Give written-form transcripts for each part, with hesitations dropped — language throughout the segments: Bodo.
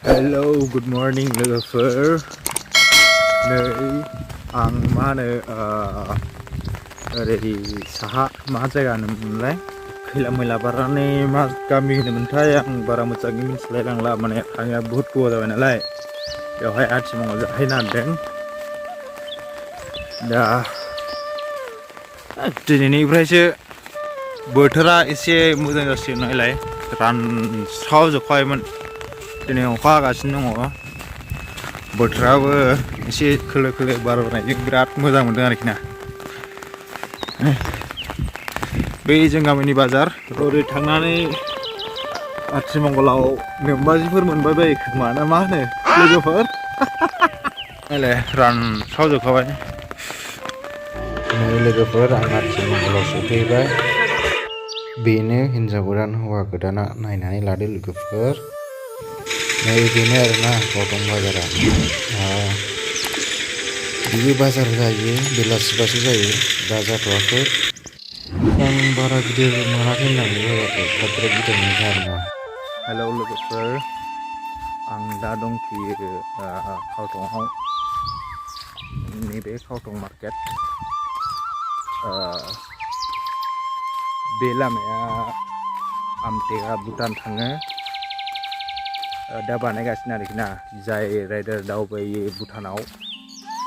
Hello, good morning lover. Nơi mana dari saha ma jaga namlai khila mila barane ma kami mentai yang bara mojangi minslaylang la mane thangya बहुत गो जाबाय नालाय बेवहाय आथिमंगल जाहै नागिरदों दा दिनैनिफ्रायसो बोथोरा एसे मोजां जासिगोन नालाय रानस्राव जोबखाबायमोन दिनै अखा हागासिनो दङ बोथोराबो एसे खोलो खोलो बार बारनायजों बिराद मोजां मोनदों आरोखि ना बै जों गामिनि बाजार ओरै थांनानै आथिमंगलाव नोमबाजिफोर मोनबाय बायो खोमा ना मा होनो लोगोफोर नायलाय रानस्राव जोबखाबाय नै लोगोफोर आं आथिमंगलाव सफैबाय बेनो हिनजाव गोदान हौवा गोदाना नायनानै लादो लोगोफोर नै बेनो आरोना गावदं बाजारा बियो बाजार जायो बेलासिबासो जायो दा जाथ'वाखै आं बारा गिदिर मोनाखै होननानै जायगाखौ बिराद गिदिर मोनदों आरोना हेलौ लोगोफोर आं दा दंफैयो कावटंआव नैबे कावटं मार्केट बे लामाया आमटेका भुटान थाङो दा बानायगासिनो आरोखि ना जाय राइडार दावबायो भुटानाव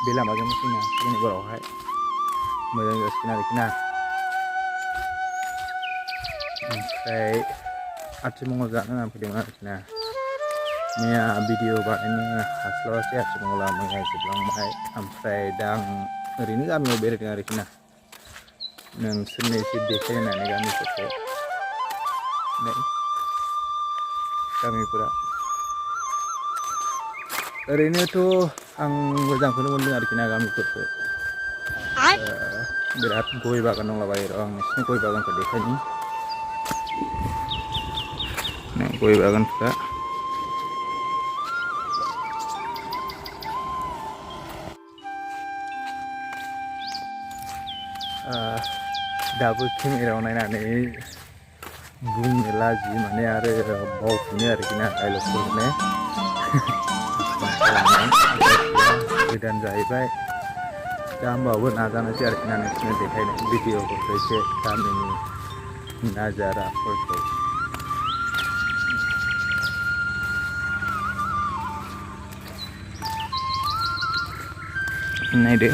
बे लामाजों फैनो हासिगोन एबारावहाय मोजां जासिगोन आरोखि ना ओमफ्राय आथिमंगल जानो होननानै फैदोंमोन आरोखि ना मैया भिडिअ बानायनो हास्लाबासै आथिमंगला मैया जोबलांबाय ओमफ्राय दा आं ओरैनो गामियाव बेरायदों आरोखि ना नोंसोरनो एसे देखायनानै गामिफोरखौ नै गामिफोरा ओरैनोथ' आं मोजांखौनो मोनदों आरोखि ना गामिफोरखौ बिराद गय बागान दंलाबायो र' आं नोंसिनि गय बागानखौ देखायनि गय बागानफ्रा दाबो केमेरायाव नायनानै बुंनो लाजियो माने आरो बावफिनो आरोखि ना डायलगफोरखौनो गोदान जाहैबाय दा होमबाबो नाजानोसै आरोखि ना नोंसिनो देखायनो भिडिअफोरखौ एसे गामिनि नाजाराफोरखौ नायदो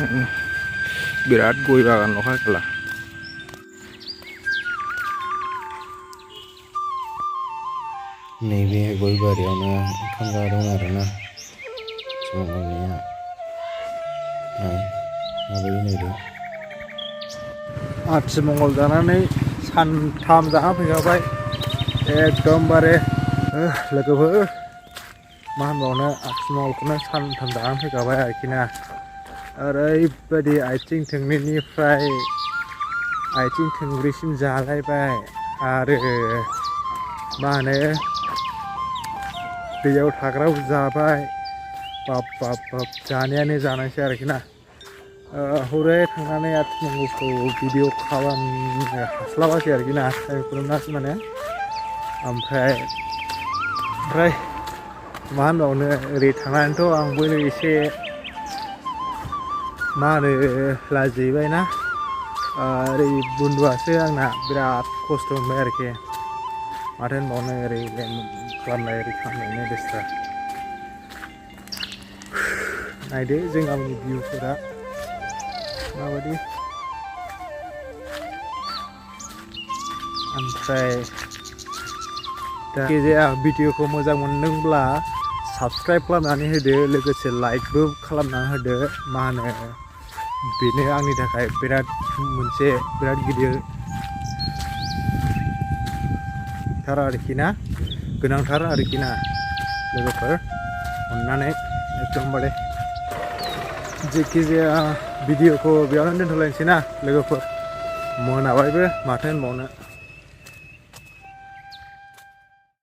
बिराद गय बागानल'खा खेला नैबे गय बारियावनो ओंखाम जादों आरोना संनाया माबायदि नायदो आथिमंगल जानानै सानथाम जाना फैखाबाय एकदमबारे लोगोफोर मा होनबावनो आथिमंगलखौनो सानथाम जाना फैखाबाय आरोखि ना ओरैबायदि आथिं थोंनैनिफ्राय आथिं थोंब्रैसिम जालायबाय आरो मा होनो दैयाव थाग्राबो जाबाय बाब बाब बाब जानायानो जानायसै आरोखि ना हरै थांनानै आथिमंगलखौ भिडिअ खालामनो हास्लाबासै आरोखि ना टाइमखौनो मोनासै माने ओमफ्राय मा होनबावनो ओरै थांनानैथ' आंबो एसे मा होनो लाजिबाय ना ओरै बुन्दुआसो आंना बिराद खस्थ' मोनबाय आरोखि माथो होनबावनो ओरै खालामनाय ओरै खालामनायनो दस्रा नायदो जों गामिनि भिउफोरा माबायदि ओमफ्राय दा जायखिजाया भिडिअखौ मोजां मोनदोंब्ला साबस्क्राइब खालामनानै होदो लोगोसे लाइकबो खालामना होदो मा होनो बेनो आंनि थाखाय बिराद मोनसे बिराद गिदिर थार आरोखि ना गोनांथार आरोखि ना लोगोफोर अननानै एकदमबारे जायखिजाया भिडिअखौ बेयावनो दोनथ'लायनोसै ना लोगोफोर मोनाबायबो माथो होनबावनो